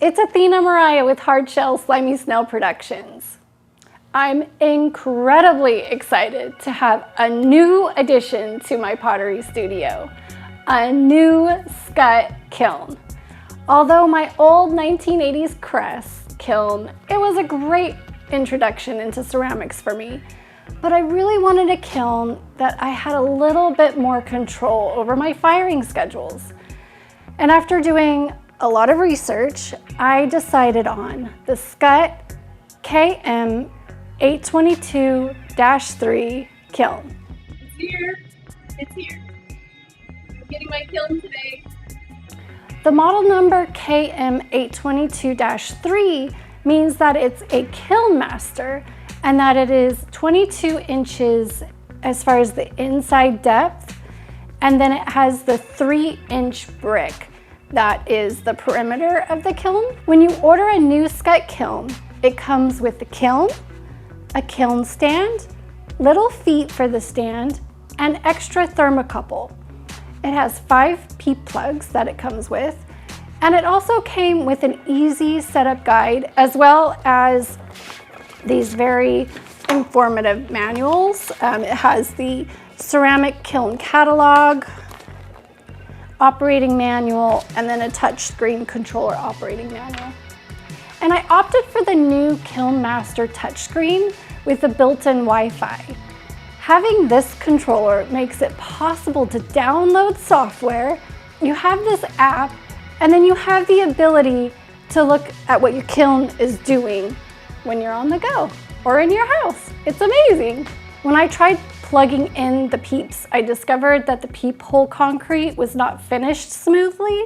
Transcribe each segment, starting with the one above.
it's Athena Mariah with Hard Shell Slimy Snail Productions. I'm incredibly excited to have a new addition to my pottery studio, a new Skutt Kiln. Although my old 1980s Crest kiln, it was a great introduction into ceramics for me, but I really wanted a kiln that I had a little bit more control over my firing schedules. And after doing a lot of research, I decided on the Skutt KM 822-3 kiln. It's here. It's here. I'm getting my kiln today. The model number KM 822-3 means that it's a Killmaster and that it is 22 inches as far as the inside depth, and then it has the 3-inch brick that is the perimeter of the kiln. When you order a new Skutt kiln, it comes with the kiln, a kiln stand, little feet for the stand, and extra thermocouple. It has 5 PEEP plugs that it comes with, and it also came with an easy setup guide as well as these very informative manuals. It has the ceramic kiln catalog, operating manual, and then a touchscreen controller operating manual. And I opted for the new Killmaster touchscreen with the built-in Wi-Fi. Having this controller makes it possible to download software, you have this app, and then you have the ability to look at what your kiln is doing when you're on the go or in your house. It's amazing. When I tried plugging in the PEEPs, I discovered that the PEEP hole concrete was not finished smoothly,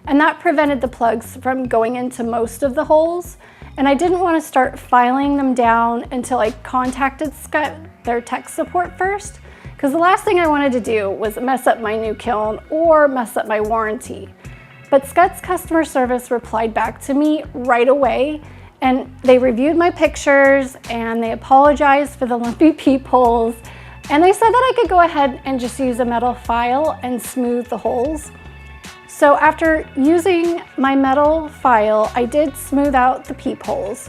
and that prevented the plugs from going into most of the holes. And I didn't want to start filing them down until I contacted Skutt, their tech support first, because the last thing I wanted to do was mess up my new kiln or mess up my warranty. But Skutt's customer service replied back to me right away, and they reviewed my pictures and they apologized for the lumpy PEEP holes. And they said that I could go ahead and just use a metal file and smooth the holes. So after using my metal file, I did smooth out the PEEP holes.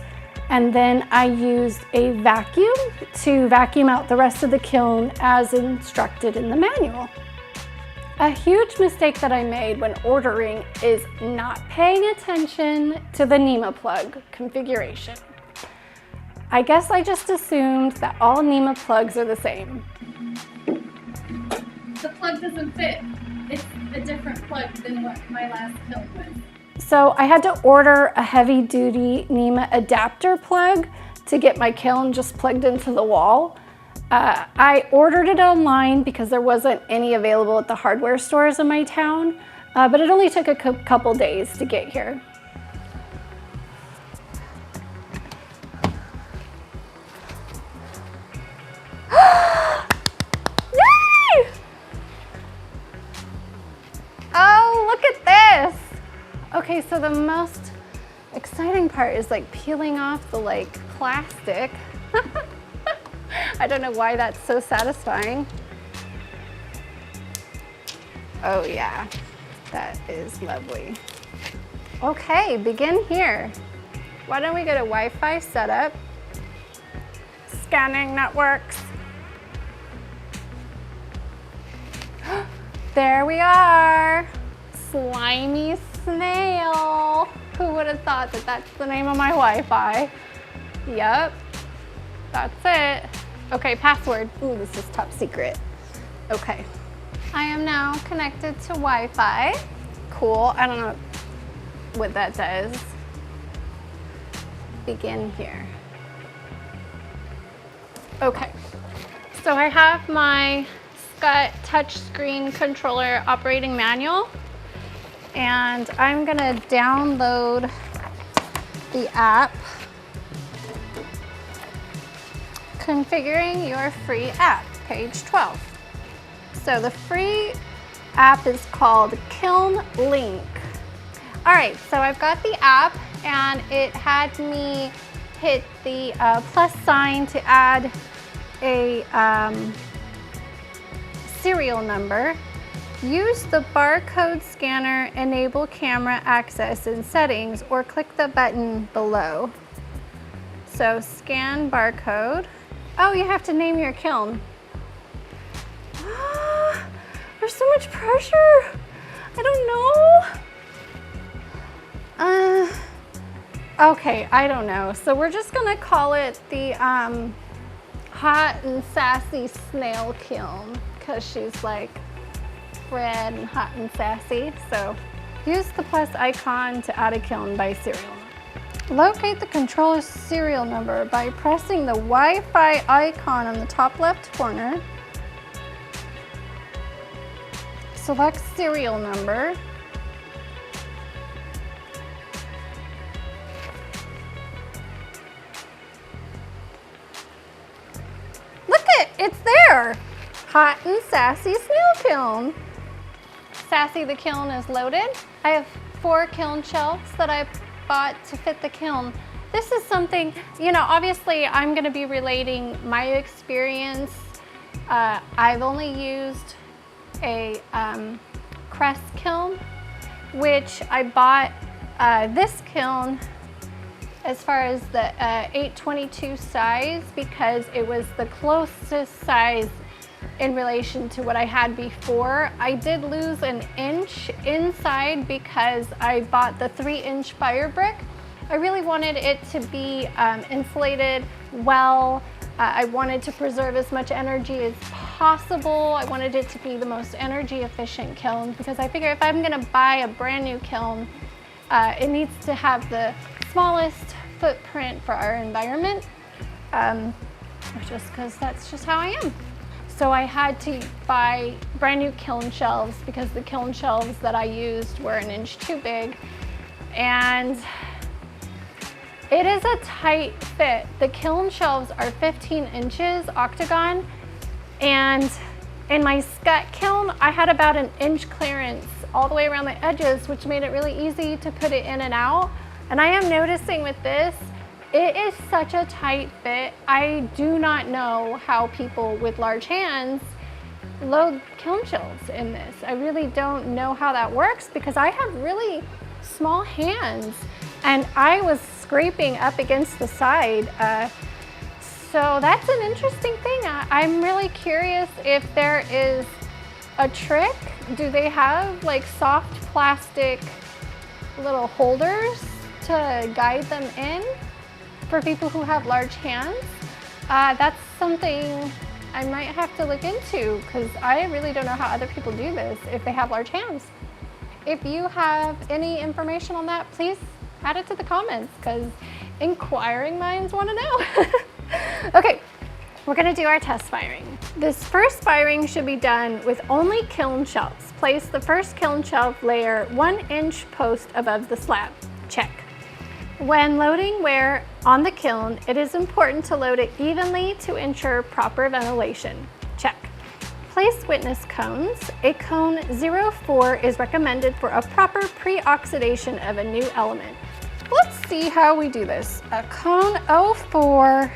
And then I used a vacuum to vacuum out the rest of the kiln as instructed in the manual. A huge mistake that I made when ordering is not paying attention to the NEMA plug configuration. I guess I just assumed that all NEMA plugs are the same. The plug doesn't fit. It's a different plug than what my last kiln was. So I had to order a heavy-duty NEMA adapter plug to get my kiln just plugged into the wall. I ordered it online because there wasn't any available at the hardware stores in my town, but it only took a couple days to get here. Yay! Oh, look at this! Okay, so the most exciting part is like peeling off the plastic. I don't know why that's so satisfying. Oh yeah, that is lovely. Okay, begin here. Why don't we go to Wi-Fi setup? Scanning networks. There we are. Slimy snail. Who would have thought that that's the name of my Wi-Fi? Yep, that's it. Okay, password. Ooh, this is top secret. Okay. I am now connected to Wi-Fi. Cool. I don't know what that does. Begin here. Okay. So I have my Skutt touchscreen controller operating manual, and I'm gonna download the app. Configuring your free app, page 12. So the free app is called Kiln Link. All right, so I've got the app, and it had me hit the plus sign to add a serial number. Use the barcode scanner, enable camera access in settings, or click the button below. So scan barcode. Oh, you have to name your kiln. There's so much pressure. I don't know. Okay, I don't know. So we're just gonna call it the hot and sassy snail kiln because she's like red and hot and sassy. So use the plus icon to add a kiln by serial number. Locate the controller's serial number by pressing the Wi-Fi icon on the top left corner. Select serial number. Look it, it's there. Hot and sassy snail kiln. Sassy the kiln is loaded. I have 4 kiln shelves that I bought to fit the kiln. This is something, you know, obviously I'm gonna be relating my experience. I've only used a Crest kiln, which I bought this kiln as far as the 822 size because it was the closest size in relation to what I had before. I did lose an inch inside because I bought the 3-inch fire brick. I really wanted it to be insulated well. I wanted to preserve as much energy as possible. I wanted it to be the most energy efficient kiln because I figure if I'm gonna buy a brand new kiln, it needs to have the smallest footprint for our environment, just because that's just how I am. So I had to buy brand new kiln shelves because the kiln shelves that I used were an inch too big. And it is a tight fit. The kiln shelves are 15 inches octagon. And in my Skutt kiln, I had about an inch clearance all the way around the edges, which made it really easy to put it in and out. And I am noticing with this, it is such a tight fit. I do not know how people with large hands load kiln shelves in this. I really don't know how that works because I have really small hands and I was scraping up against the side. So that's an interesting thing. I'm really curious if there is a trick. Do they have like soft plastic little holders to guide them in for people who have large hands? That's something I might have to look into because I really don't know how other people do this if they have large hands. If you have any information on that, please add it to the comments because inquiring minds want to know. Okay, we're gonna do our test firing. This first firing should be done with only kiln shelves. Place the first kiln shelf layer 1-inch post above the slab. Check. When loading ware on the kiln, it is important to load it evenly to ensure proper ventilation. Check. Place witness cones. A cone 04 is recommended for a proper pre-oxidation of a new element. Let's see how we do this. A cone 04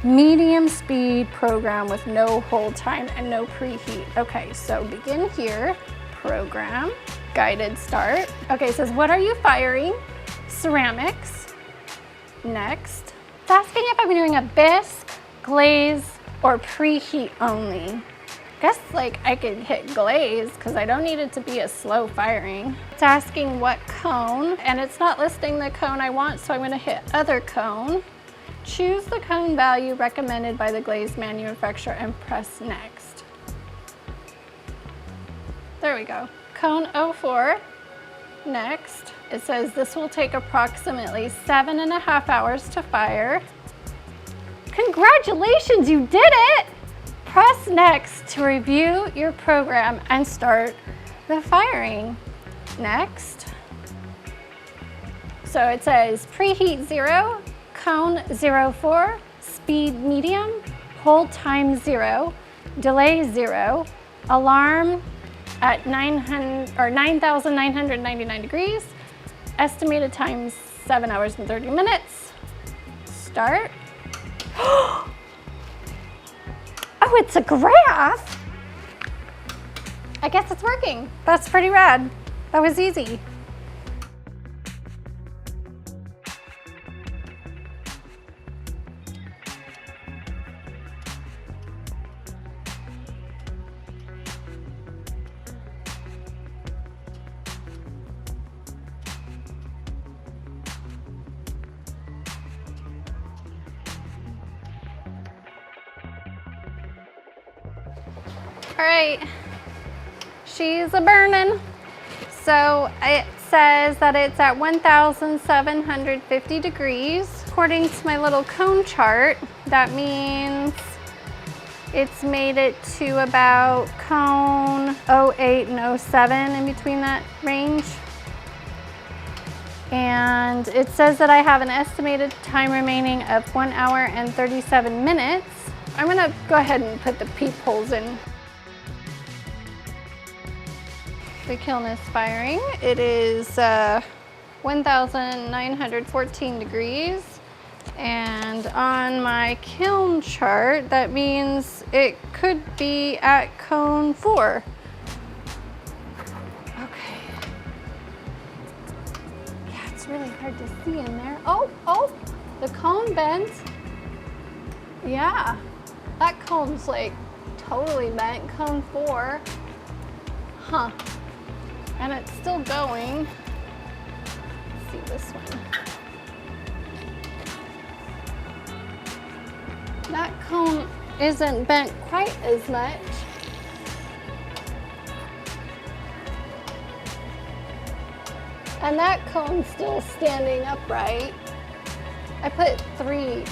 medium speed program with no hold time and no preheat. Okay, so begin here, program, guided start. Okay, it says, what are you firing? Ceramics. Next. It's asking if I'm doing a bisque, glaze, or preheat only. I guess like I could hit glaze because I don't need it to be a slow firing. It's asking what cone, and it's not listing the cone I want, so I'm gonna hit other cone. Choose the cone value recommended by the glaze manufacturer and press next. There we go. Cone 04. Next. It says this will take approximately 7.5 hours to fire. Congratulations, you did it! Press next to review your program and start the firing. Next. So it says preheat 0, cone 04, speed medium, hold time 0, delay 0, alarm at 9,999 degrees, estimated time 7 hours and 30 minutes. Start. Oh, it's a graph. I guess it's working. That's pretty rad. That was easy. All right, she's a burning. So it says that it's at 1,750 degrees. According to my little cone chart, that means it's made it to about cone 08 and 07, in between that range. And it says that I have an estimated time remaining of 1 hour and 37 minutes. I'm gonna go ahead and put the peepholes in. The kiln is firing. It is 1,914 degrees. And on my kiln chart, that means it could be at cone 4. Okay. Yeah, it's really hard to see in there. Oh, the cone bent. Yeah, that cone's like totally bent, cone 4. Huh. And it's still going. Let's see this one. That cone isn't bent quite as much. And that cone's still standing upright. I put three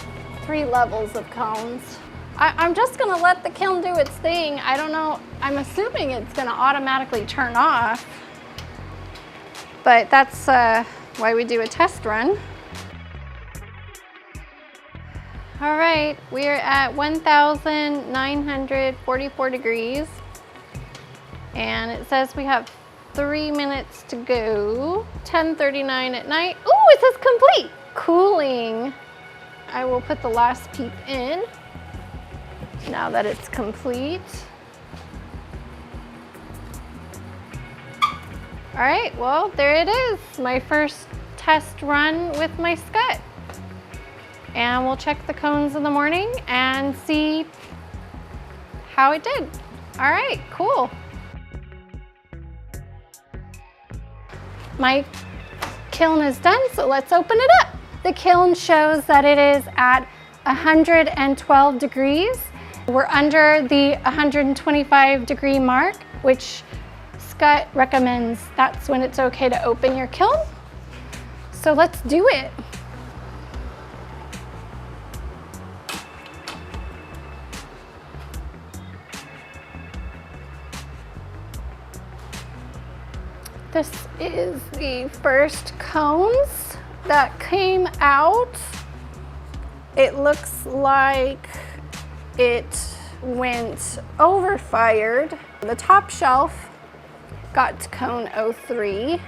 levels of cones. I'm just gonna let the kiln do its thing. I don't know, I'm assuming it's gonna automatically turn off. But that's why we do a test run. All right, we're at 1,944 degrees. And it says we have 3 minutes to go. 10:39 at night. Ooh, it says complete. Cooling. I will put the last peep in now that it's complete. All right, well, there it is. My first test run with my Skutt. And we'll check the cones in the morning and see how it did. All right, cool. My kiln is done, so let's open it up. The kiln shows that it is at 112 degrees. We're under the 125 degree mark, which Skutt recommends that's when it's okay to open your kiln. So let's do it. This is the first cones that came out. It looks like it went overfired. The top shelf got to cone 03.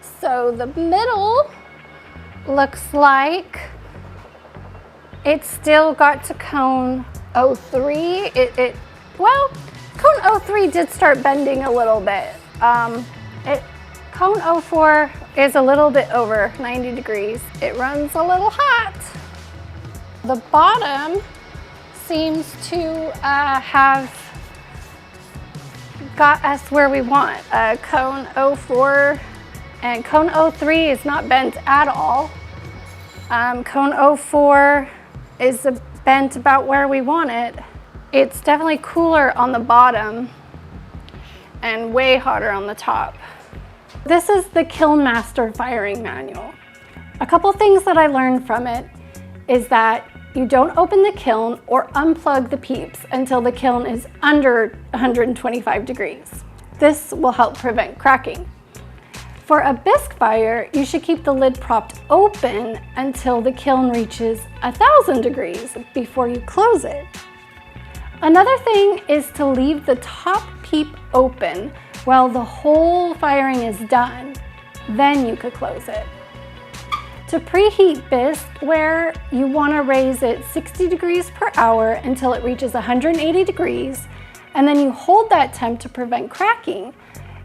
So the middle looks like it still got to cone 03. Well, cone 03 did start bending a little bit. Cone 04 is a little bit over 90 degrees. It runs a little hot. The bottom seems to have got us where we want. Cone 04 and cone 03 is not bent at all. Cone 04 is bent about where we want it. It's definitely cooler on the bottom and way hotter on the top. This is the Killmaster firing manual. A couple things that I learned from it is that you don't open the kiln or unplug the peeps until the kiln is under 125 degrees. This will help prevent cracking. For a bisque fire, you should keep the lid propped open until the kiln reaches 1,000 degrees before you close it. Another thing is to leave the top peep open while the whole firing is done. Then you could close it. To preheat bisqueware, you want to raise it 60 degrees per hour until it reaches 180 degrees, and then you hold that temp to prevent cracking.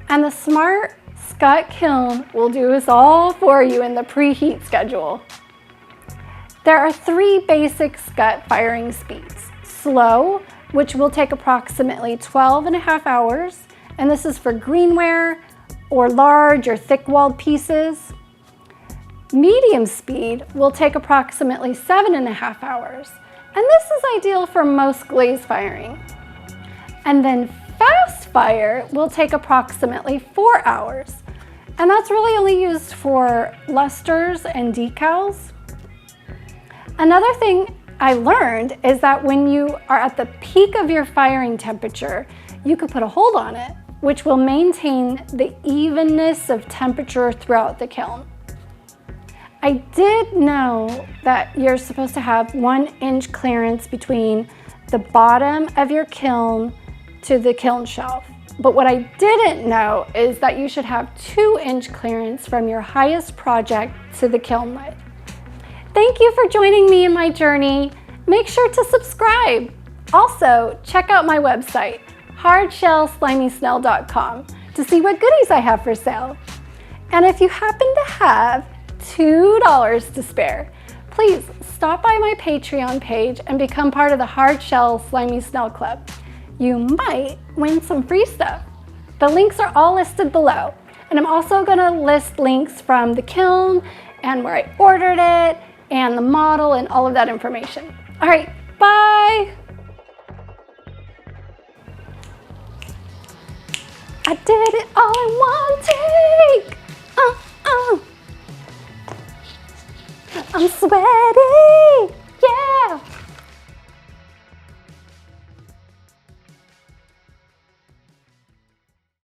And the smart Skutt Kiln will do this all for you in the preheat schedule. There are 3 basic Skutt firing speeds. Slow, which will take approximately 12.5 hours, and this is for greenware or large or thick-walled pieces. Medium speed will take approximately 7.5 hours, and this is ideal for most glaze firing. And then fast fire will take approximately 4 hours, and that's really only used for lusters and decals. Another thing I learned is that when you are at the peak of your firing temperature, you could put a hold on it, which will maintain the evenness of temperature throughout the kiln. I did know that you're supposed to have 1-inch clearance between the bottom of your kiln to the kiln shelf. But what I didn't know is that you should have 2-inch clearance from your highest project to the kiln lid. Thank you for joining me in my journey. Make sure to subscribe. Also, check out my website, hardshellslimysnell.com, to see what goodies I have for sale. And if you happen to have $2 to spare, please stop by my Patreon page and become part of the Hard Shell Slimy Snell Club. You might win some free stuff. The links are all listed below. And I'm also gonna list links from the kiln and where I ordered it and the model and all of that information. All right, bye. I did it all in one take. I'm sweaty.